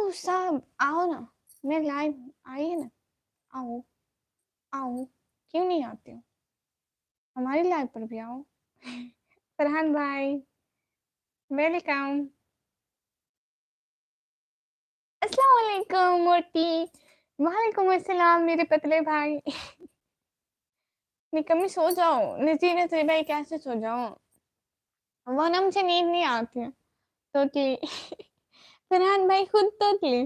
आओ सब आओ ना, मैं लाइव आइए ना, आओ आओ, क्यों नहीं आते हो? हमारी लाइव पर भी आओ। फरहान भाई वेलकम। अस्सलाम वालेकुम मोटी। वालेकुम अस्सलाम मेरे पतले भाई। निकम्मी सो जाओ, नजीर नजर भाई कैसे सो जाओ, वरना मुझे नींद नहीं आती है टोटली। फरहान भाई खुद टोटली।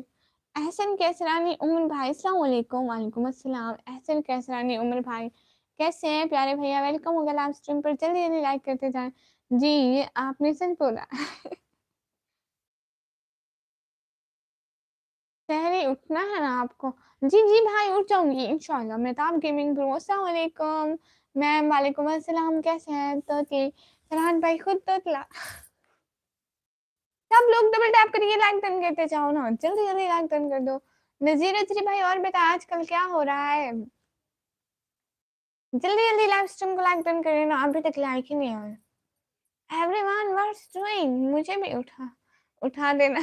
एहसन कैसरानी उमर भाई अस्सलाम वालेकुम। वालेकुम अस्सलाम। एहसन कैसरानी उमर भाई कैसे हैं प्यारे भैया, वेलकम हो गया लाइव स्ट्रीम पर, जल्दी जल्दी लाइक करते जाएं। जी ये आपने सच बोला। पहले उठना है ना आपको। जी जी भाई उठ जाऊंगी इंशाल्लाह। मेहताब गेमिंग ब्रो अस्सलाम वालेकुम। मैम वालेकुम अस्सलाम, कैसे हैं तोतली? फरहान भाई खुद तोतला। सब लोग डबल टैप करिए, लाइक डन करते जाओ ना, जल्दी जल्दी लाइक डन कर दो। नजीर अजरी भाई और बता आजकल क्या हो रहा है? जल्दी जल्दी लाइव स्ट्रीम को लाइक डन करिए ना, अभी तक लाइक ही नहीं आया। एवरीवन व्हाट्स डूइंग, मुझे भी उठा उठा देना।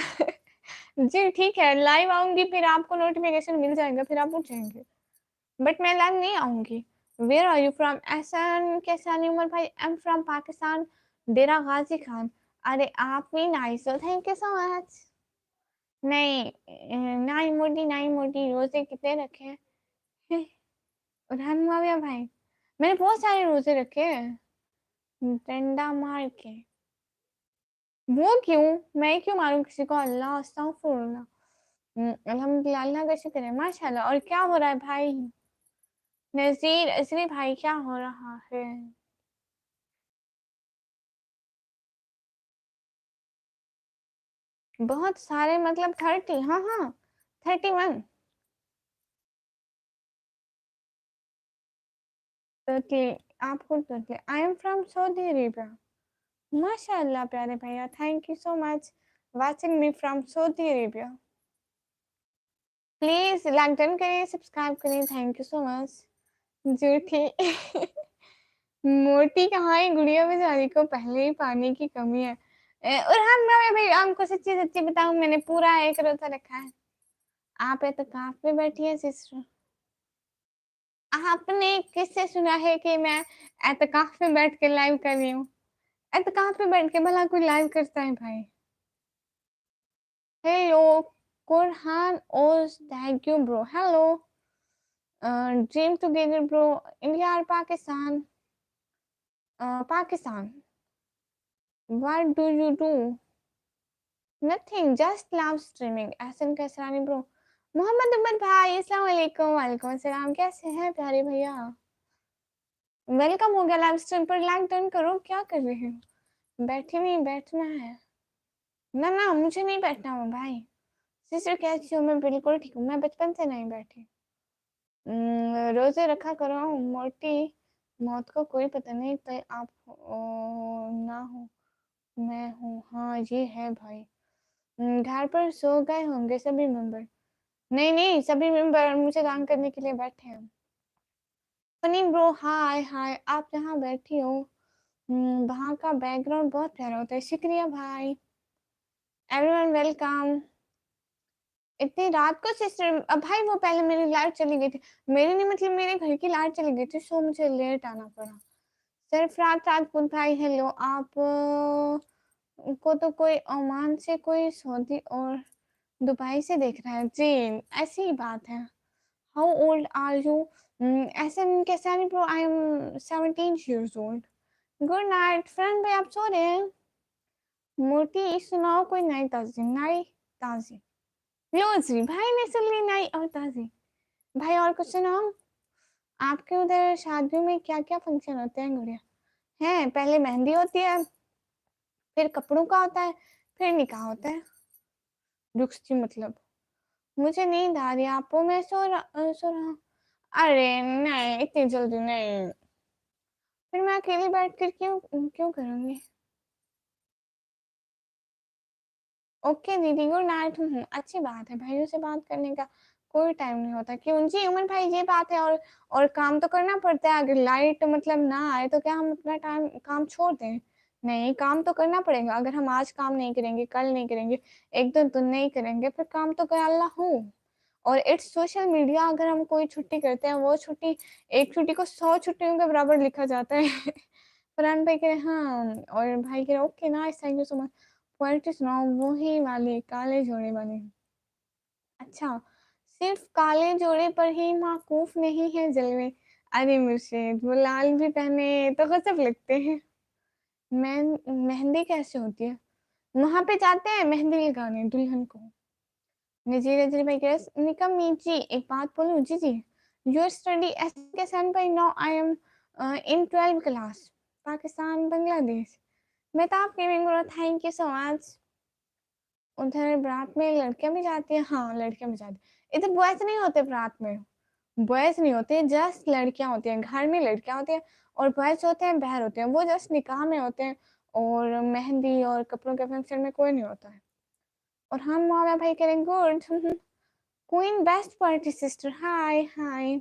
जी ठीक है, लाइव आऊंगी फिर आपको नोटिफिकेशन मिल जाएगा, फिर आप उठ जाएंगे, बट मैं लाइव नहीं आऊंगी। Where are you from? Ehsan Kaisani Umar भाई, I am from Pakistan, Dera Ghazi Khan. अरे आप भी नाइस हो, थैंक यू सो मच। नहीं नाई मोटी रोजे कितने रखे हैं? उधान मुआविया भाई, मैंने बहुत सारे रोजे रखे हैं डंडा मार के। वो क्यों? मैं क्यों मारूं किसी को? अल्लाह अस्तगफुरुल्लाह। अल्हम्दुलिल्लाह, अल्लाह का शुक्र है माशाल्लाह। और क्या हो रहा है भाई? नजीर असली भाई क्या हो रहा है? बहुत सारे मतलब 30, हाँ हाँ 31। तो आप खुद सोचिए, आई एम फ्रॉम सऊदी अरेबिया। माशाल्लाह प्यारे भैया, thank you so much watching me from Saudi Arabia. Please like done करिए, सब्सक्राइब करिए, थैंक यू सो मच। झूठी। मोटी कहाँ है गुड़िया बेचारी को पहले ही पानी की कमी है। और हाँ मैं भाई आपको सच्ची सच्ची बताऊं, मैंने पूरा एक रोजा रखा है। आप एतकाफ में बैठी है सिस्टर? आपने किससे सुना है कि मैं एतकाफ में बैठ के लाइव कर रही हूँ? एतकाफ में बैठ के भला कोई लाइव करता है भाई? हेलो कुरहान ओज, thank you bro. Hello dream together bro, India और Pakistan? Pakistan. What do you do? Nothing, just live streaming. Ehsan Kaisrani bro. Mohammad Umar भाई अस्सलाम वालेकुम। वालेकुम अस्सलाम, कैसे हैं प्यारे भैया? वेलकम हो गया लाइव स्ट्रीम पर, लाइक डन करो। क्या कर रहे हो? बैठे नहीं बैठना है? ना ना मुझे नहीं बैठना हो भाई। सिस्टर कैसी हो? मैं बिल्कुल ठीक हूँ, मैं बचपन से नहीं बैठी। रोजे रखा करो मोटी, मौत को कोई पता नहीं, तो आप ना हो मैं हूँ, हाँ ये है भाई। घर पर सो गए होंगे सभी मेंबर? नहीं नहीं सभी मेंबर मुझे काम करने के लिए बैठे हैं। फनी ब्रो हाय हाय, आप जहाँ बैठी हो वहाँ का बैकग्राउंड बहुत प्यारा होता है, शुक्रिया भाई। Everyone welcome. इतनी रात को सिस्टर? अब भाई वो पहले मेरी लाइट चली गई थी, मेरी नहीं मतलब मेरे घर की लाइट चली गई थी, सो मुझे लेट आना पड़ा। सिर्फ रात राजपूत भाई हेलो, आप को तो कोई ओमान से, कोई सऊदी और दुबई से देख रहा है जी, ऐसी ही बात है। How old are you? ऐसे कैसे नहीं bro, I am 17 years old। Good night friend भाई, आप सो रहे हैं? मोटी सुनाओ कोई नई ताजी, नई ताजी। लो जी भाई ने सुन ली नई और ताजी। भाई और कुछ सुनाओ। आपके उधर शादियों में क्या क्या फंक्शन होते हैं गुड़िया? है पहले मेहंदी होती है, फिर कपड़ों का होता है, फिर निकाह होता है। रुखसी मतलब? मुझे नींद आ रही है आपको, मैं सो रहा। अरे नहीं इतनी जल्दी नहीं, फिर मैं अकेली बैठ कर क्यों क्यों करूंगी? ओके दीदी गुड नाइट। अच्छी बात है, भाइयों से बात करने का कोई टाइम नहीं होता क्यों जी उमर भाई, ये बात है। और काम तो करना पड़ता है, अगर लाइट मतलब ना आए तो क्या हम अपना टाइम काम छोड़ दें? नहीं, काम तो करना पड़ेगा। अगर हम आज काम नहीं करेंगे, कल नहीं करेंगे, 1-2 दिन नहीं करेंगे, फिर काम तो कर अल्लाह हो। और इट्स सोशल मीडिया। अगर हम कोई छुट्टी करते हैं, वो छुट्टी, एक छुट्टी को 100 छुट्टियों के बराबर लिखा जाता है। फरहान भाई कह रहे हाँ, और भाई कह रहे okay nice, thank you so much. Poetry सुनाओ, वही वाली काले जोड़े वाली। अच्छा, सिर्फ काले जोड़े पर ही माकूफ नहीं है जलवे। अरे मुर्शिद, वो लाल भी पहने तो गजब लगते हैं। मेहंदी कैसे होती है? वहां पे जाते हैं मेहंदी लगाने दुल्हन को। नजीर अजरी भाई कह रहे निकम्मी जी, एक बात बोलूं जी जी, योर स्टडी एसके सन भाई, now I am in 12 class, Pakistan Bangladesh. मैं तो आपके में थैंक यू सो मच। उधर बारात में लड़कियां भी जाती हैं? हाँ, लड़कियां भी जाती हैं। इधर बॉयज नहीं होते बारात में, बॉयज नहीं होते, जस्ट लड़कियां होती हैं। घर में लड़कियां होती हैं और बॉयज होते हैं बाहर होते हैं, वो जस्ट निकाह में होते हैं। और मेहंदी और कपड़ों के फंक्शन में कोई नहीं होता है। और हम मौला भाई करें good. Queen best party sister, hi hi.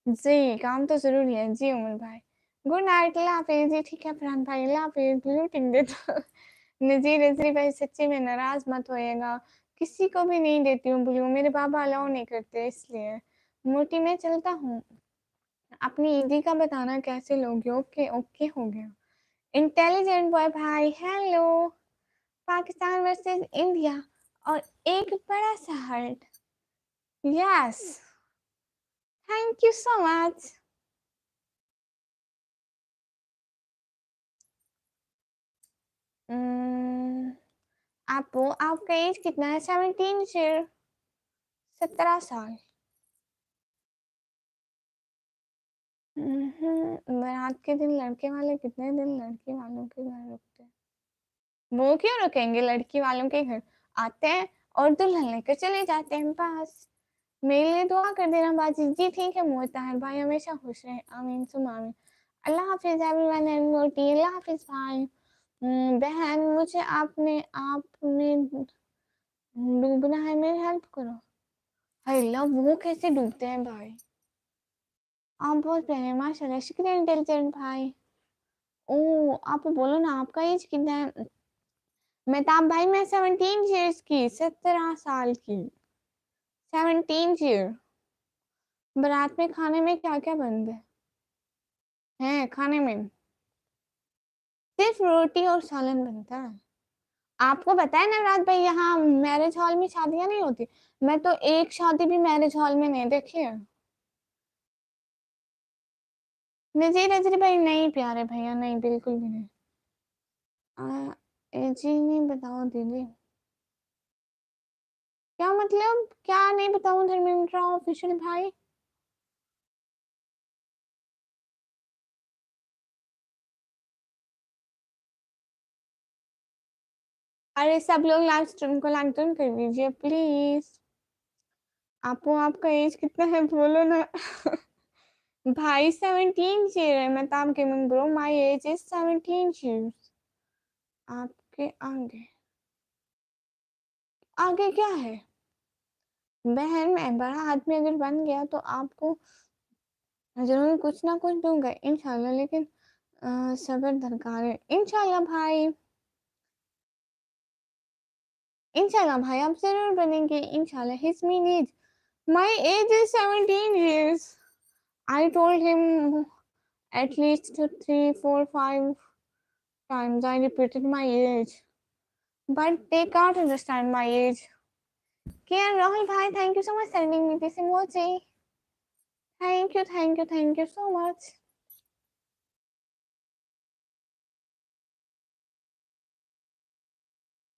जी, काम तो जरूरी है जी उमर भाई। गुड नाइट, अल्लाह हाफिज जी। ठीक है फरहान भाई, अल्लाह हाफिज। लूटिंग दे तो नजीर नजरी भाई सच्ची में नाराज मत होइएगा, किसी को भी नहीं देती हूँ ब्लू, मेरे बाबा अलाउ नहीं करते इसलिए। मोटी में चलता हूँ। अपनी ईदी का बताना कैसे लोगे? ओके ओके हो गया। इंटेलिजेंट बॉय भाई हेलो। पाकिस्तान वर्सेस इंडिया और एक बड़ा सा heart. Yes, thank you so much. आपका एज कितना है? 17 शेर, 17 साल। बारात के दिन लड़के वाले कितने दिन लड़की वालों के घर रुकते हैं? वो क्यों रुकेंगे? लड़की वालों के घर आते हैं और दुल्हन लेकर चले जाते हैं पास। मेरे लिए दुआ कर देना बाजी जी। ठीक है मोहतार भाई, हमेशा खुश रहे, आमीन सुम आमीन। अल्लाह हाफिज एवरीवन एंड मोटी, अल्लाह हाफिज भाई। बहन, मुझे आपने आप में डूबना है, मेरी हेल्प करो। अल्लाह, वो कैसे डूबते हैं भाई? आप बहुत प्यारे माशाल्लाह, शुक्रिया इंटेलिजेंट भाई। ओ, आप बोलो ना आपका एज कितना है? मेहताब भाई मैं 17 ईयर्स की, 17 साल की, 17 ईयर। बारात में खाने में क्या क्या बनते हैं? खाने में सिर्फ रोटी और सालन बनता है। आपको पता है नवरात भाई, यहाँ मैरिज हॉल में शादियां नहीं होती। मैं तो एक शादी भी मैरिज हॉल में नहीं देखी है। नजीर नजरी भाई नहीं प्यारे भैया, नहीं बिल्कुल भी नहीं। जी नहीं बताओ दीदी। क्या मतलब? क्या नहीं बताऊं धर्मेंद्र ऑफिशियल भाई? अरे सब लोग लाइव स्ट्रीम को लाइक डाउन कर दीजिए प्लीज। आपका एज कितना है बोलो ना। भाई 17 ईयर है। मैं ताम gaming bro, my age is 17 years. आपके आगे आगे क्या है? बहन, मैं बड़ा आदमी अगर बन गया तो आपको जरूर कुछ ना कुछ दूंगा इंशाल्लाह, लेकिन सब्र दरकार है इंशाल्लाह भाई। इंशाल्लाह भाई आप जरूर बनेंगे इंशाल्लाह। His mean age, my age is 17 years. I told him at least 3, 4, 5 times. I repeated my age, but they can't understand my age. Kian Rahul bhai, thank you so much sending me this emoji. Thank you, thank you, thank you so much.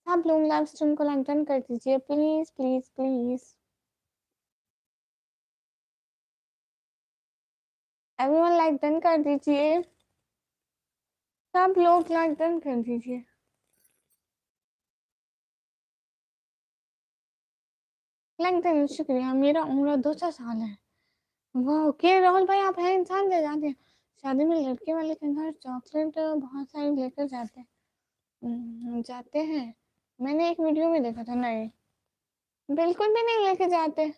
सब लोग live stream को like done कर दीजिए please please please. Everyone like done कर दीजिए, सब लोग like done कर दीजिए। लाइक डन, शुक्रिया। मेरा उम्र 2 साल है। वाह, के राहुल भाई आप हैं इंसान ले जाते हैं शादी में लड़के वाले के घर चॉकलेट बहुत सारी लेकर जाते हैं? जाते हैं। मैंने एक वीडियो में देखा था। नहीं, बिल्कुल भी नहीं लेके जाते।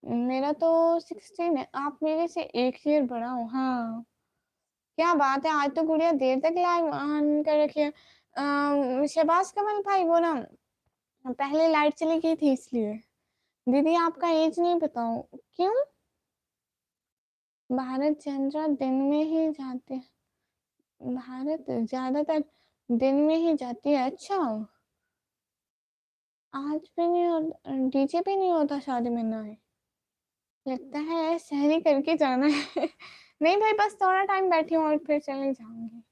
मेरा तो 16 है, आप मेरे से एक ईयर बड़ा हो। हाँ, क्या बात है, आज तो गुड़िया देर तक लाइव ऑन कर रखी है। शहबाज कमल भाई वो ना पहले लाइट चली गई थी इसलिए। दीदी आपका एज नहीं बताओ क्यों? भारत चंद्र दिन में ही जाते हैं। भारत ज्यादातर दिन में ही जाती है। अच्छा, आज भी नहीं होता, डीजे भी नहीं होता शादी में ना है। लगता है सहरी करके जाना है। नहीं भाई, बस थोड़ा टाइम बैठी हूँ और फिर चले जाऊंगी।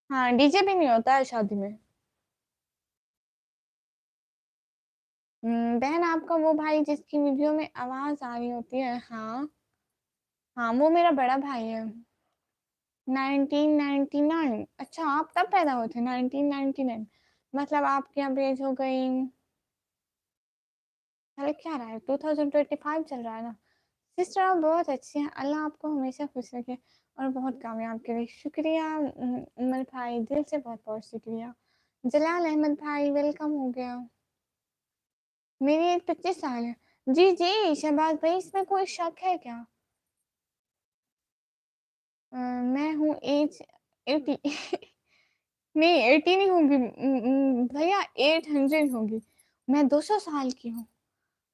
हाँ, डीजे भी नहीं होता है शादी में। बहन आपका वो भाई जिसकी वीडियो में आवाज आ रही होती है, हाँ हाँ, वो मेरा बड़ा भाई है। 1999। अच्छा, आप तब पैदा हुए थे 1999? मतलब आपकी अब एज हो गई, अरे क्या रहा है, 2025 चल रहा है ना। सिस्टर आप बहुत अच्छी हैं, अल्लाह आपको हमेशा खुश रखे और बहुत कामयाब करे। शुक्रिया उमर भाई, दिल से बहुत बहुत शुक्रिया। जलाल अहमद भाई वेलकम हो गया। मेरी एज 25 साल है। जी जी शहबाज भाई, इसमें कोई शक है क्या? मैं हूँ एज 80। नहीं 80 नहीं होगी भैया, 800 होगी। मैं 200 साल की हूँ।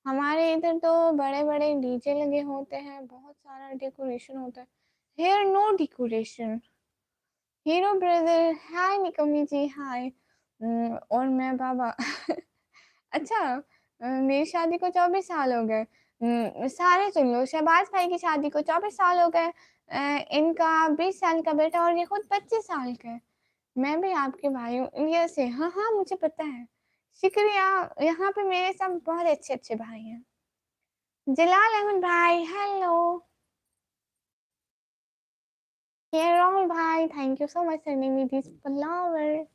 हमारे इधर तो बड़े बड़े डीजे लगे होते हैं, बहुत सारा डेकोरेशन होता है। Here no decoration. Hero brother hi, निकमी जी हाय। और मैं बाबा। अच्छा, मेरी शादी को 24 साल हो गए। सारे सुन लो, शहबाज भाई की शादी को 24 साल हो गए। इनका 20 साल का बेटा और ये खुद 25 साल का है। मैं भी आपके भाई हूँ इंडिया से। हाँ हाँ, मुझे पता है। शुक्रिया। यहाँ पे मेरे सब बहुत अच्छे अच्छे भाई हैं। जलाल अहमद भाई हेलो। के राहुल भाई thank you so much sending me this flower.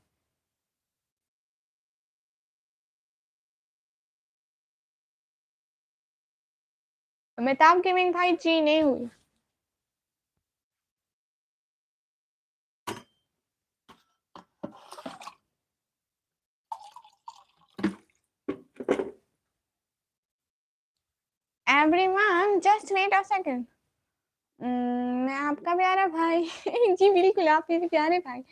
Mehtab gaming भाई जी नहीं हुई। Everyone just wait a second. मैं आपका प्यारा भाई। जी बिल्कुल, आप मेरे प्यारे भाई।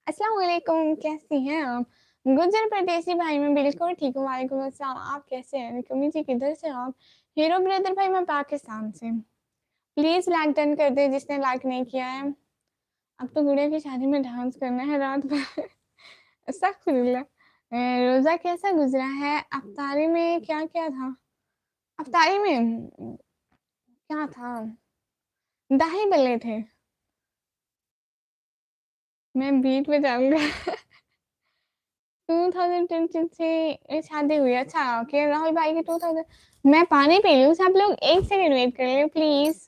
अस्सलाम वालेकुम, कैसी हैं आप? गुजर परदेसी भाई मैं बिल्कुल ठीक हूँ, वालेकुम अस्सलाम। आप कैसे हैं? कमी जी किधर से आप? हीरो ब्रदर भाई मैं पाकिस्तान से। प्लीज लाइक डन कर दे जिसने लाइक नहीं किया है। अब तो गुड़िया की शादी में डांस करना है रात भर। अस्तगफिरुल्लाह। रोजा कैसा गुजरा है? अफ्तारी में क्या क्या था? अफ्तारी में क्या था? दाही बल्ले थे। मैं बीट पे जाऊंगा। 2020 से शादी हुई। अच्छा ओके, राहुल भाई की 2000। मैं पानी पी लूँ, सब लोग 1 सेकंड वेट कर ले प्लीज।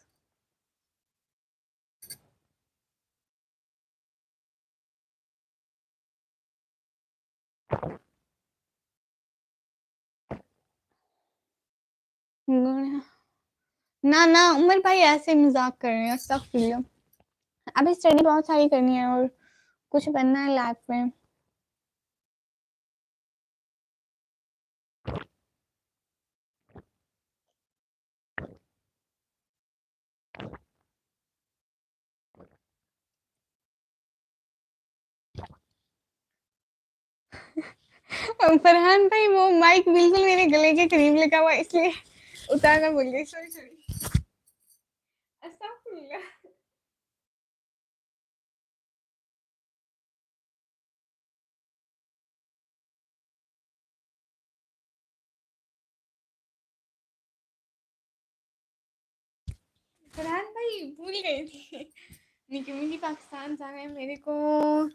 ना ना उमर भाई ऐसे मजाक कर रहे हैं, अस्तगफिरुल्लाह। अभी स्टडी बहुत सारी करनी है और कुछ बनना है लाइफ में। फरहान भाई वो माइक बिल्कुल मेरे गले के करीब लगा हुआ है, इसलिए उतारना भूल गई, सॉरी सॉरी। अस्तगफिरुल्लाह। फरहान भाई भूल गई थी। निकी मुझे पाकिस्तान जाना है मेरे को।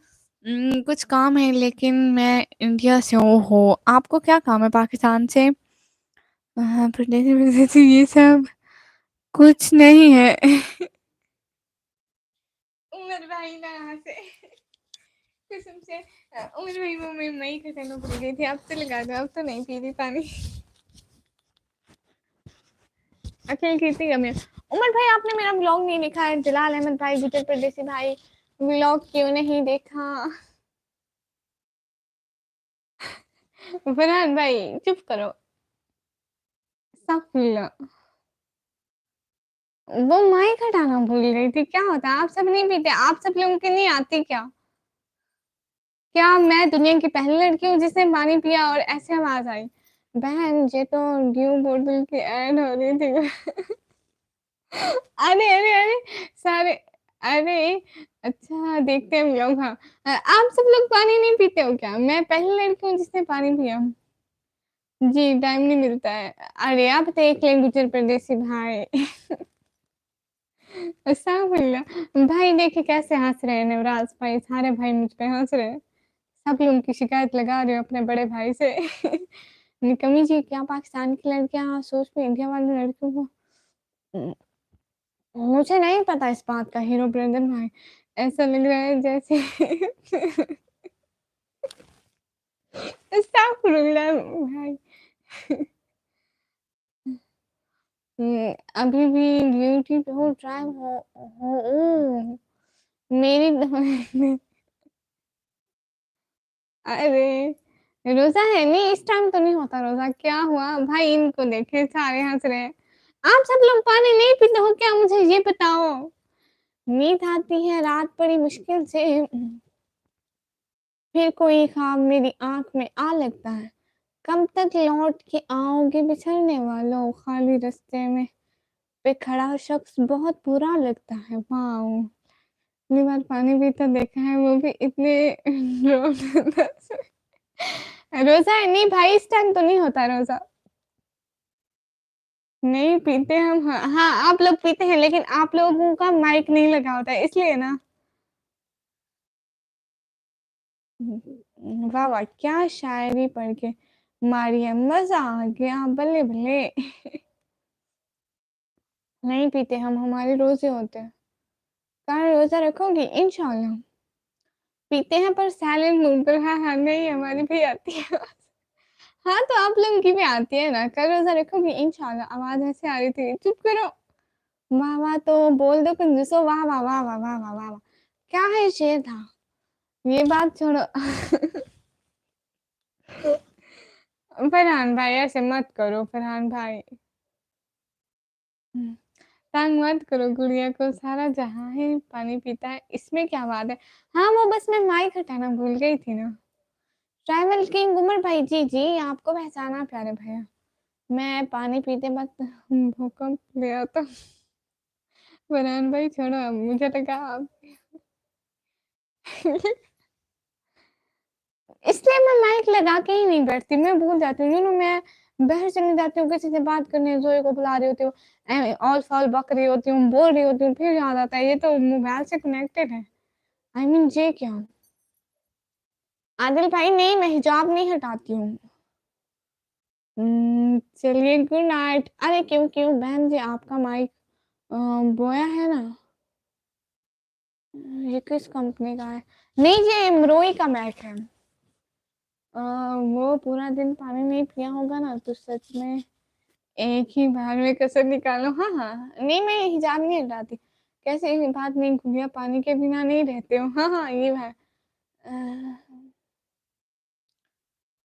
कुछ काम है लेकिन मैं इंडिया से हूँ। हो आपको क्या काम है पाकिस्तान से? प्रदेश विदेश ये सब कुछ नहीं है। उमर भाई ना यहाँ से कसम से। उमर भाई वो मैं मई खत्म भूल गई थी, अब तो लगा दो, अब तो नहीं पी रही पानी। अकेले कितनी कमी है। उमर भाई आपने मेरा ब्लॉग नहीं देखा है? जलाल अहमद भाई गुजर परदेसी भाई व्लॉग क्यों नहीं देखा? फरहान भाई चुप करो। अस्तगफिरुल्लाह। वो माइक हटाना भूल गई थी। क्या होता है, आप सब नहीं पीते? आप सब लोगों को नहीं आती क्या? क्या मैं दुनिया की पहली लड़की हूँ जिसने पानी पिया और ऐसे आवाज आई? बहन ये तो ड्यू बोतल की ऐड हो रही थी। अरे अरे अरे सारे, अरे अच्छा देखते हैं हम लोग। हाँ, आप सब लोग पानी नहीं पीते हो क्या? मैं पहली लड़की हूँ जिसने पानी पिया। जी टाइम नहीं मिलता है। अरे आप देख लें गुजर परदेसी भाई। अस्तगफुरुल्लाह। भाई देखे कैसे हंस रहे हैं नवराज भाई, सारे भाई मुझ पे हंस रहे हैं। सब लोग उनकी शिकायत लगा रहे हो अपने बड़े भाई से। निकम्मी जी, क्या पाकिस्तान की लड़कियां सोच में इंडिया वाली लड़कियों को? मुझे नहीं पता इस बात का हीरो ब्रदर भाई। ऐसा लग रहा है जैसे अस्तगफुरुल्लाह भाई। अभी भी ड्यूटी पे हो, ड्राइव हो ओ, मेरी अरे रोजा है नहीं, इस टाइम तो नहीं होता रोजा। क्या हुआ भाई, इनको देखे सारे हंस रहे हैं। आप सब लोग पानी नहीं पीते हो क्या, मुझे ये बताओ? नींद आती है रात बड़ी मुश्किल से, फिर कोई ख्वाब मेरी आंख में आ लगता है। कब तक लौट के आओगे बिछड़ने वालों, खाली रास्ते में पे खड़ा शख्स बहुत बुरा लगता है। वाओ, इतनी बार पानी पीता देखा है, वो भी इतने रोजा है नहीं भाई, इस टाइम तो नहीं होता रोजा। नहीं पीते हम। हाँ, हाँ आप लोग पीते हैं, लेकिन आप लोगों का माइक नहीं लगा होता है इसलिए ना। वाह वाह, क्या शायरी पढ़ के मारी है, मजा आ गया, बल्ले बल्ले। नहीं पीते हम, हमारे रोजे होते हैं। कल रोजा रखोगी इंशाल्लाह? पीते हैं पर साइलेंट मूड पर। हाँ हाँ नहीं, हमारी भी आती है। हाँ तो आप लोगों की भी आती है ना। कल रोजा रखोगी इंशाल्लाह? आवाज ऐसे आ रही थी, चुप करो। वाह वाह तो बोल दो कंजूसो, वाह वाह वाह वाह वाह वाह वाह वाह। क्या है शेर था, ये बात छोड़ो। फरहान भाई ऐसे मत करो, फरहान भाई। तंग मत करो गुड़िया को, सारा जहां है पानी पीता है, इसमें क्या बात है? हाँ वो बस मैं माइक हटाना भूल गई थी ना। ट्रैवल किंग उमर भाई, जी जी आपको पहचाना प्यारे भैया। मैं पानी पीते वक्त भूकंप ले आता। फरहान भाई छोड़ो, अब मुझे लगा आप इसलिए मैं माइक लगा के ही नहीं बैठती, मैं भूल जाती हूँ। मैं बाहर चली जाती हूँ, किसी से बात करने जोए को बुला रही होती हूँ, ऑल फॉल बक रही होती हूँ, बोल रही होती हूँ, फिर याद आता है ये तो मोबाइल से कनेक्टेड है। आई मीन ये क्या? आदिल भाई नहीं, मैं हिजाब नहीं हटाती हूँ। चलिए गुड नाइट। अरे क्यों क्यों बहन जी, आपका माइक बोया है ना? ये किस कंपनी का है? नहीं ये एमरोई का मैक है। वो पूरा दिन पानी नहीं पिया होगा ना, तो सच में एक ही बार में कसर निकालो। हाँ हाँ नहीं, मैं हिजाब नहीं हटाती। कैसे ये बात नहीं, गुड़िया पानी के बिना नहीं रहते हो। हाँ हाँ ये है।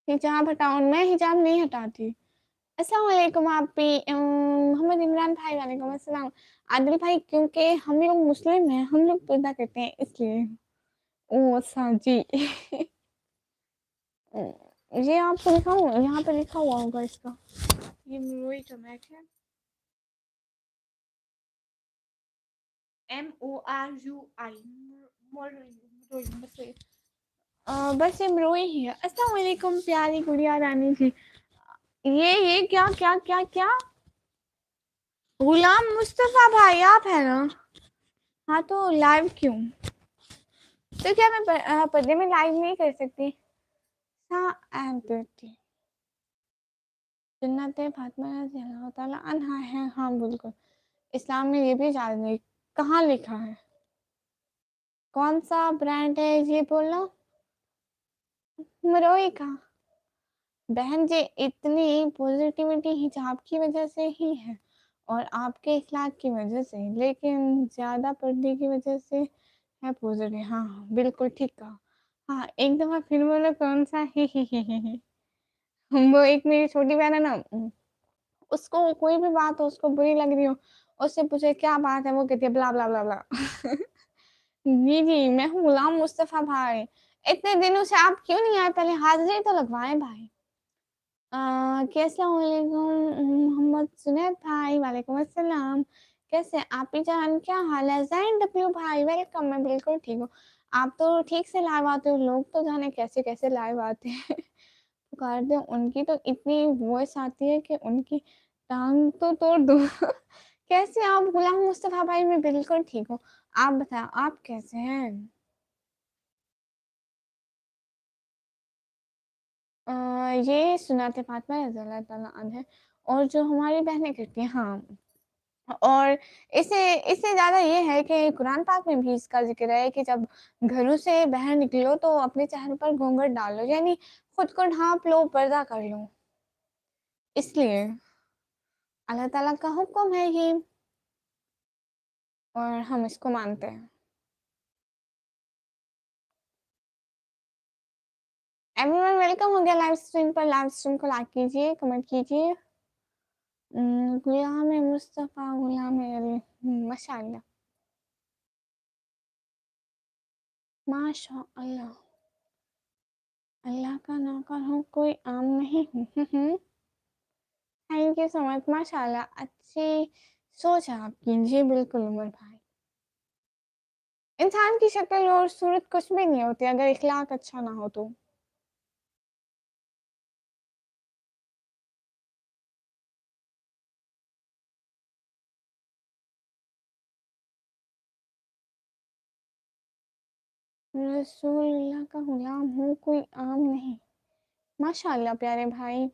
हिजाब हटाओ, मैं हिजाब नहीं हटाती। अस्सलाम वालेकुम आप भी। मोहम्मद इमरान भाई वालेकुम अस्सलाम। आदिल भाई क्योंकि हम लोग मुस्लिम हैं, हम लोग पूजा करते हैं इसलिए। ओ अच्छा जी। ये आपको दिखाऊं, यहाँ पे लिखा हुआ होगा इसका। ये मुरई का मैक है, MORUI। मुरई बस इमरोई ही है। अस्सलाम वालेकुम प्यारी गुड़िया रानी जी। ये क्या क्या क्या क्या? गुलाम मुस्तफा भाई आप है ना? हाँ तो लाइव क्यों? तो क्या मैं पर्दे में लाइव नहीं कर सकती? हाँ एम करती। जन्नत फातिमा रज़ी अल्लाह ताला अन्हा है, हाँ बिल्कुल। इस्लाम में ये भी याद नहीं, कहाँ लिखा है? कौन सा ब्रांड है ये बोलो? मरोई का। बहन जी इतनी पॉजिटिविटी हिजाब की वजह से ही है और आपके इखलाक की वजह से, लेकिन ज्यादा पर्दे की वजह से है पॉजिटिव। हाँ हाँ बिल्कुल ठीक कहा। हाँ एक दफा फिर बोलो कौन सा? ही। वो एक मेरी छोटी बहन है ना, उसको कोई भी बात हो उसको बुरी लग रही हो, उससे पूछे क्या बात है, वो कहती है ब्ला, ब्ला, ब्ला, ब्ला। जी, जी, मैं हूँ गुलाम मुस्तफ़ा भाई। इतने दिनों से आप क्यों नहीं आए? पहले हाज़िरी तो लगवाएँ भाई। अ, कैसा मोहम्मद जुनैद भाई, वालेकुम अस्सलाम। कैसे आपी जान, क्या हाल है? ज़ैन डब्ल्यू भाई वेलकम, मैं बिल्कुल ठीक हूँ। आप तो ठीक से लाइव आते हो, लोग तो जाने कैसे-कैसे लाइव आते हैं। पुकारते हैं, उनकी तो इतनी वॉइस आती है कि उनकी टाँग तो तोड़ दूँ। कैसे आप गुलाम मुस्तफ़ा भाई? मैं बिल्कुल ठीक हूँ। आप बताओ आप कैसे हैं? अ, ये सुनाते फ़ातिमा रज़ी अल्लाह ताला अन्हा और जो हमारी बहनें करती हैं, हाँ। और इससे इससे ज़्यादा ये है कि कुरान पाक में भी इसका ज़िक्र है कि जब घरों से बाहर निकलो तो अपने चेहरे पर घूंघट डाल लो, यानी खुद को ढाँप लो, पर्दा कर लो। इसलिए अल्लाह ताला का हुक्म है ये और हम इसको मानते हैं। एवरीवन वेलकम हो गया लाइव स्ट्रीम पर, लाइव स्ट्रीम को लाइक कीजिए, कमेंट कीजिए। गुलाम मुस्तफ़ा, गुलाम अली, माशाअल्लाह, माशाअल्लाह, अल्लाह का नौकर हूँ, कोई आम नहीं हूँ। थैंक यू सो मच, माशाल्लाह, अच्छी सोच है आपकी। जी, बिल्कुल उमर भाई। इंसान की शक्ल और सूरत कुछ भी नहीं होती अगर इखलाक अच्छा ना हो तो। रसूलुल्लाह का गुलाम हूँ, कोई आम नहीं। माशाल्लाह प्यारे भाई।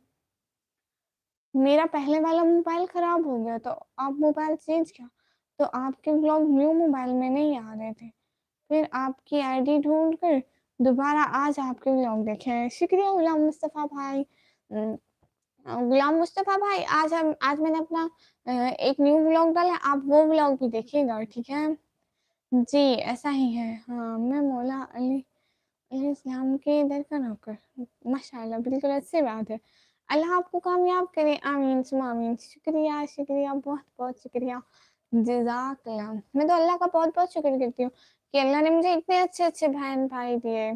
मेरा पहले वाला मोबाइल खराब हो गया तो आप मोबाइल चेंज किया, तो आपके व्लॉग न्यू मोबाइल में नहीं आ रहे थे। फिर आपकी आईडी ढूँढ कर दोबारा आज आपके व्लॉग देखे हैं। शुक्रिया गुलाम मुस्तफ़ा भाई। गुलाम मुस्तफ़ा भाई, आज मैंने अपना एक न्यू व्लॉग डाला है, आप वो व्लॉग भी देखिएगा, ठीक है? जी, ऐसा ही है। हाँ, मैं मौला अली अलैहिस्सलाम के दर का नौकर। माशाअल्लाह, बिल्कुल अच्छी बात है। अल्लाह आपको कामयाब करे, आमीन सुम्मा आमीन। शुक्रिया, शुक्रिया, बहुत-बहुत शुक्रिया। जज़ाकल्लाह। मैं तो अल्लाह का बहुत-बहुत शुक्र करती हूँ कि अल्लाह ने मुझे इतने अच्छे-अच्छे बहन-भाई दिए।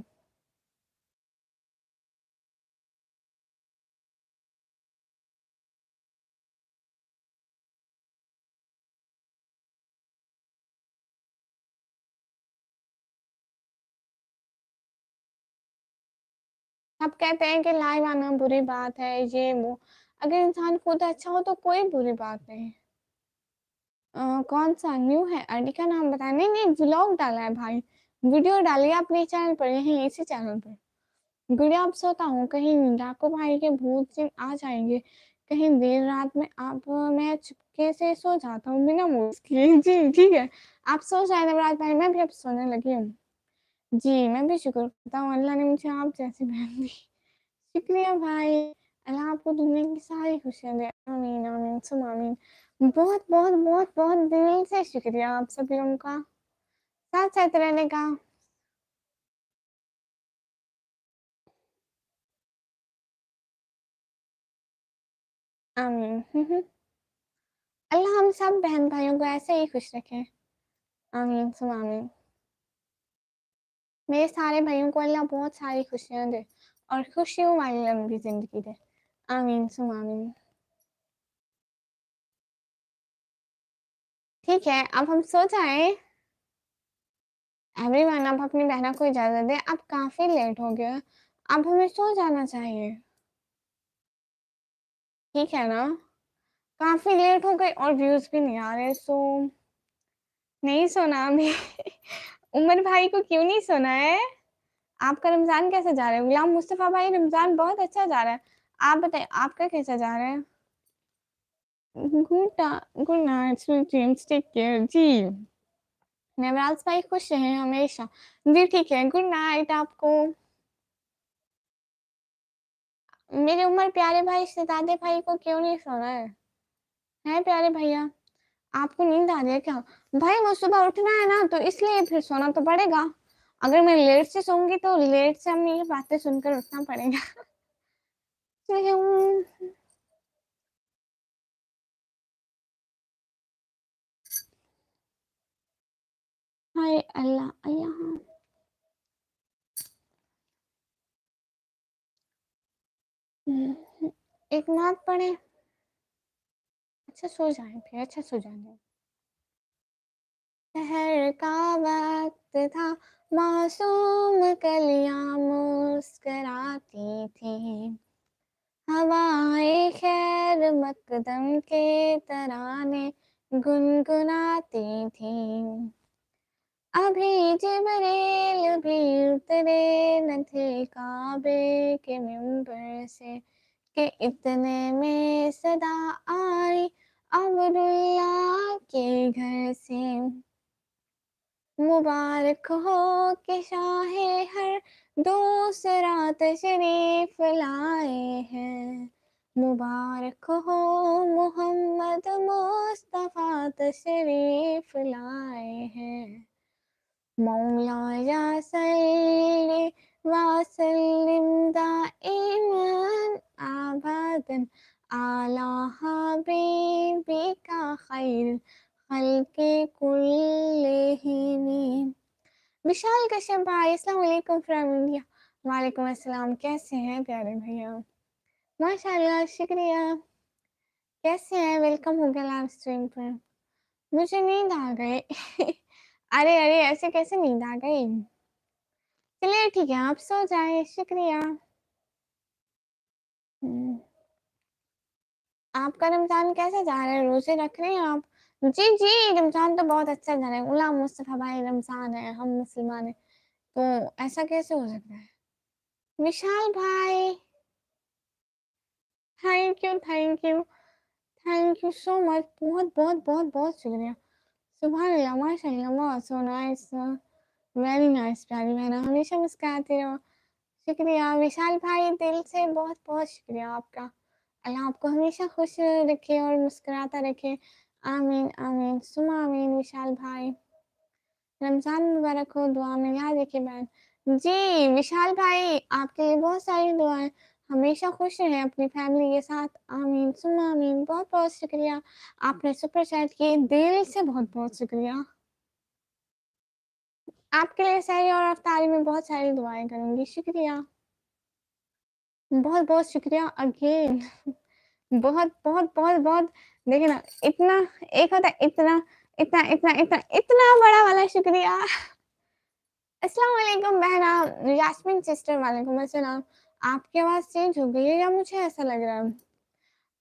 आप कहते हैं कि लाइव आना बुरी बात है, ये वो। अगर इंसान खुद अच्छा हो तो कोई बुरी बात नहीं। कौन-सा न्यू है? आईडी का नाम बताएँ? नहीं, नहीं, व्लॉग डाला है भाई। वीडियो डाली है अपने चैनल पर, यहीं इसी चैनल पर। गुड़िया अब सोता हूँ, कहीं डाकू भाई के भूत जिन आ जाएँगे, कहीं देर रात में अब मैं चुपके से सो जाता हूँ बिना मूड किए। जी, ठीक है। आप सो जाएँ नवराज भाई, मैं भी अब सोने लगी हूँ। जी, मैं भी शुक्र करता हूँ अल्लाह ने मुझे आप जैसी बहन दी। शुक्रिया भाई, अल्लाह आपको दुनिया की सारी खुशियाँ दे। आमीन, आमीन, सुम्मा आमीन। बहुत, बहुत, बहुत, बहुत दिल से शुक्रिया आप सभी लोगों का, साथ-साथ रहने का। आमीन। हुँ, हुँ। अल्लाह हम सब बहन-भाइयों को ऐसे ही खुश रखे। आमीन, सुम्मा आमीन। मेरे सारे भाइयों को अल्लाह बहुत सारी खुशियाँ दे और खुशियों वाली लंबी ज़िंदगी दे। आमीन सुम्मा आमीन। ठीक है, अब हम सो जाएँ। एवरीवन, अब अपनी बहनों को इजाज़त दें, अब काफ़ी लेट हो गया है, अब हमें सो जाना चाहिए, ठीक है ना? काफ़ी लेट हो गई और व्यूज़ भी नहीं आ रहे, सो नहीं सोना अभी। उमर भाई को क्यों नहीं सोना है? आपका रमज़ान कैसा जा रहा है? गुलाम मुस्तफ़ा भाई, रमज़ान बहुत अच्छा जा रहा है। आप बताइए आपका कैसा जा रहा है? Good night, sweet dreams, take care. जी, नवराज भाई खुश रहें हमेशा। जी, ठीक है, गुड नाइट आपको। मेरे उम्र प्यारे भाई शहज़ादे भाई को क्यों नहीं सोना है? हैं प्यारे भैया, आपको नींद आ रही है क्या? भाई वो सुबह उठना है ना, तो इसलिए फिर सोना तो पड़ेगा। अगर मैं लेट से सोऊँगी तो लेट से हमें ये बातें सुनकर उठना पड़ेगा। हाय अल्लाह अल्लाह। एक नात पढ़े। अच्छा सो जाए फिर, अच्छा सो जाने। शहर का वक्त था, मासूम कलियां मुस्कराती थी, हवाएं खैर मकदम के तराने गुनगुनाती थी। अभी जिब्रील भी उतरे न थे काबे के मिंबर से, कि इतने में सदा आई अब्दुल्ला के घर से। मुबारक हो कि शाहे हर दूसरा तशरीफ लाए हैं, मुबारक हो मोहम्मद मुस्तफ़ा तशरीफ लाए हैं। मौलाया सल्ली व सल्लिम दाइमन अबदन अला हबीबिका खैर खल्क़ि कुल्लिहिम। विशाल कश्यप भाई अस्सलाम वालेकुम फ्रॉम इंडिया। वालेकुम अस्सलाम, कैसे हैं प्यारे भैया? माशाल्लाह, शुक्रिया। कैसे हैं? वेलकम हो गया लाइव स्ट्रीम पर। मुझे नींद आ गई। अरे अरे, ऐसे कैसे नींद आ गई? चलिए ठीक है, आप सो जाए, शुक्रिया। आपका रमजान कैसा जा रहा है? रोजे रख रहे हैं आप? जी जी, रमजान तो बहुत अच्छा जा रहा है। गुलाम मुस्तफा भाई रमजान है, हम मुसलमान हैं, तो ऐसा कैसे हो सकता है? विशाल भाई, thank you thank you thank you so much. बहुत बहुत बहुत बहुत शुक्रिया। सुभान अल्लाह, माशाल्लाह, वाह, सो नाइस, वेरी नाइस प्यारी बहना, हमेशा मुस्कुराते रहो। शुक्रिया विशाल भाई, दिल से बहुत बहुत शुक्रिया आपका। अल्लाह आपको हमेशा खुश रखे और मुस्कुराता रखे। आमीन आमीन सुमा आमीन। विशाल भाई, रमजान मुबारक हो, दुआ में याद रखिए बहन। जी विशाल भाई, आपके लिए बहुत सारी दुआएं, हमेशा खुश रहें अपनी फैमिली के साथ। आमीन सुमा आमीन। बहुत बहुत शुक्रिया, आपने सुपर चैट किए, दिल से बहुत बहुत शुक्रिया। आपके लिए सहरी और अफ्तारी में बहुत सारी दुआएं करूंगी। शुक्रिया, बहुत बहुत शुक्रिया अगेन। बहुत बहुत बहुत बहुत। देखिए ना, इतना एक होता है, इतना इतना इतना इतना इतना बड़ा वाला शुक्रिया। अस्सलाम वालेकुम बहना, यास्मीन सिस्टर, वालेकुम अस्सलाम। आपकी आवाज चेंज हो गई है या मुझे ऐसा लग रहा है?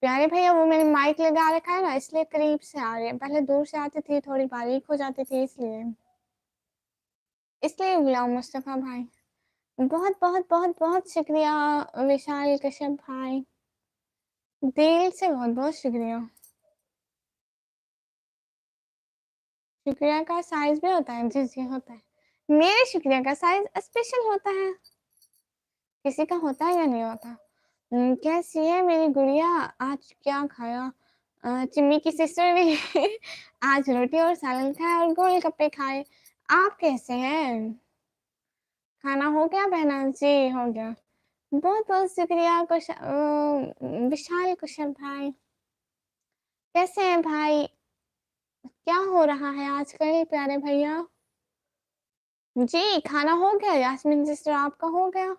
प्यारे भैया, वो मैंने माइक लगा रखा है ना, इसलिए करीब से आ रही है। पहले दूर से आती थी, थोड़ी बारीक हो जाती थी, इसलिए इसलिए गुलाम मुस्तफा भाई, बहुत बहुत बहुत बहुत शुक्रिया। विशाल कश्यप भाई, दिल से बहुत बहुत शुक्रिया। शुक्रिया का साइज भी होता है? जी जी होता है। मेरे शुक्रिया का साइज स्पेशल होता है, किसी का होता है या नहीं होता? कैसी है मेरी गुड़िया? आज क्या खाया? चिम्मी की सिस्टर ने आज रोटी और सालन खाया और गोलगप्पे खाए। आप कैसे हैं? खाना हो गया बहना? जी हो गया। बहुत बहुत शुक्रिया विशाल कुशल भाई, कैसे हैं भाई? क्या हो रहा है आजकल प्यारे भैया? जी खाना हो गया यास्मीन सिस्टर, आपका हो गया?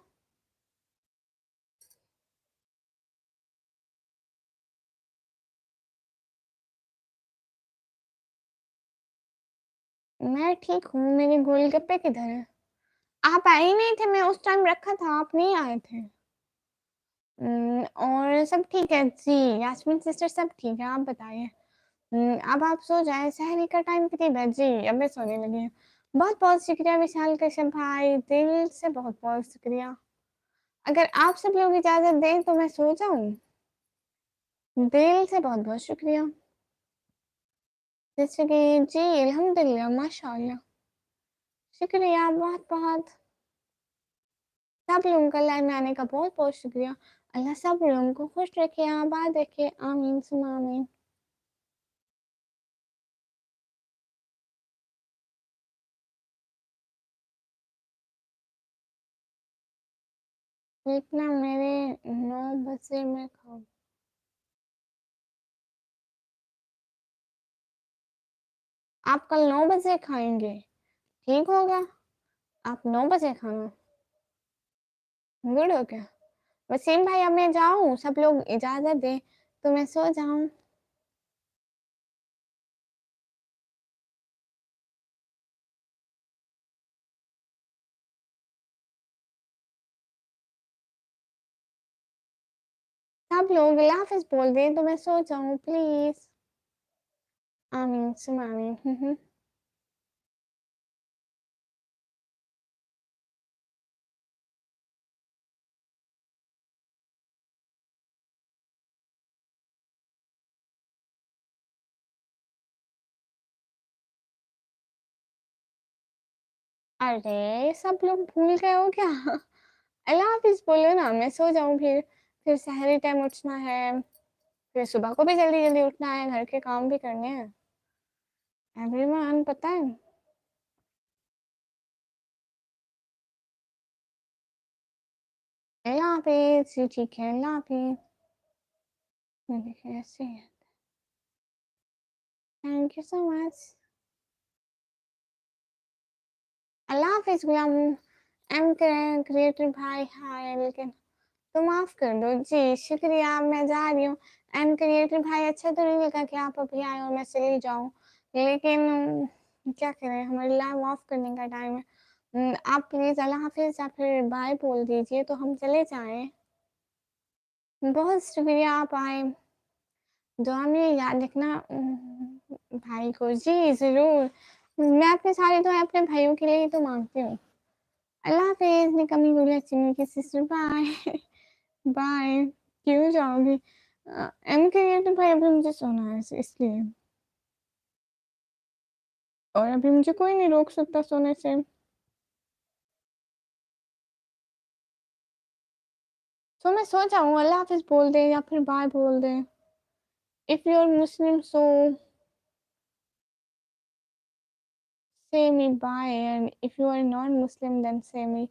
मैं ठीक हूँ। मेरे गोलगप्पे किधर है? आप आए ही नहीं थे, मैं उस टाइम रखा था, आप नहीं आए थे। और सब ठीक है जी, यास्मीन सिस्टर सब ठीक है, आप बताइए। अब आप सो जाए, सहरी का टाइम करीब है जी, अब मैं सोने लगी हूँ। बहुत बहुत शुक्रिया विशाल कश्यप भाई, दिल से बहुत बहुत शुक्रिया। अगर आप सब लोग इजाजत दें तो मैं सो जाऊं। दिल से बहुत बहुत शुक्रिया। जैसे कि जी अल्हम्दुलिल्लाह, माशाल्लाह, शुक्रिया बहुत बहुत। सब लोगों का लाइव में आने का बहुत बहुत शुक्रिया। अल्लाह सब लोगों को खुश रखे, आबाद रखे, आमीन सुमा आमीन। इतना मेरे 9 बजे मैं खाऊं? आप कल 9 बजे खाएंगे? ठीक होगा। आप 9 बजे खाना। गुड हो गया। वसीम भाई अब मैं जाऊँ? सब लोग इजाज़त दें तो मैं सो जाऊँ। सब लोग अल्लाह हाफ़िज़ बोल दें तो मैं सो जाऊँ प्लीज़। आमीन सुम्मा आमीन। अरे! सब लोग भूल गए हो क्या? अल्लाह हाफ़िज़ बोलो ना, मैं सो जाऊँ फिर सहरी टाइम उठना है, फिर सुबह को भी जल्दी-जल्दी उठना है, घर के काम भी करने हैं। एवरीवन पता है? अल्लाह हाफ़िज़। जी ठीक है, अल्लाह हाफ़िज़। ये देखिए ऐसे ही है। Thank you so much. अल्लाह हाफ़िज़ गुलाम। क्रिएटर भाई हाय लेकिन तो माफ़ कर दो। जी, शुक्रिया, मैं जा रही हूँ। क्रिएटर भाई अच्छा तो नहीं लगा कि आप अभी आए और मैं चली जाऊँ। लेकिन क्या करें हमारी लाइव ऑफ करने का टाइम है। आप प्लीज़ अल्लाह हाफ़िज़ या फिर बाय बोल दीजिए तो हम चले जाएँ। बहुत शुक्रिया आप आए। दुआ में याद रखना भाई को। जी, ज़रूर। मैं अपनी सारी दुआएँ अपने भाइयों के लिए ही तो माँगती हूँ। अल्लाह हाफ़िज़ निकम्मी गुड़िया चिन्नी की सिस्टर बाय। बाय। क्यों जाओगी? क्रिएटर भाई अभी मुझे सोना है इसलिए। और अभी मुझे कोई नहीं रोक सकता सोने से। तो मैं सो जाऊँ, अल्लाह हाफ़िज़ बोल दें या फिर बाय बोल दें। If you are Muslim so say me bye, and if you are non-Muslim then say me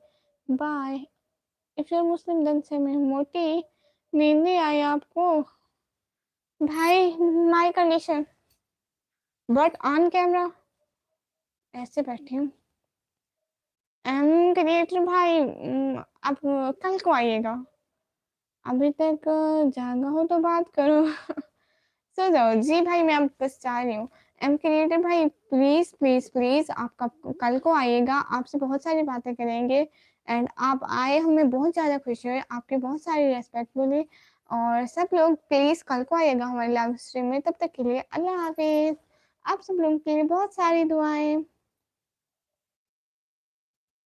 bye. If you are Muslim then say me मोटी नींद नहीं आई आपको? भाई my condition but on camera ऐसे बैठी हूँ। क्रिएटर भाई आप कल को आइएगा। अभी तक जागा हो तो बात करो। सो जाओ। जी भाई मैं अब बस जा रही हूँ। क्रिएटर भाई प्लीज़, प्लीज़, प्लीज़ आप कब कल को आइएगा, आपसे बहुत सारी बातें करेंगे एंड आप आए हमें बहुत ज़्यादा खुशी हुई, आपकी बहुत सारी रिस्पेक्ट मिली और सब लोग प्लीज़ कल को आइएगा हमारे लाइव स्ट्रीम में। तब तक के लिए अल्लाह हाफ़िज़। आप सब लोगों के लिए बहुत सारी दुआएँ।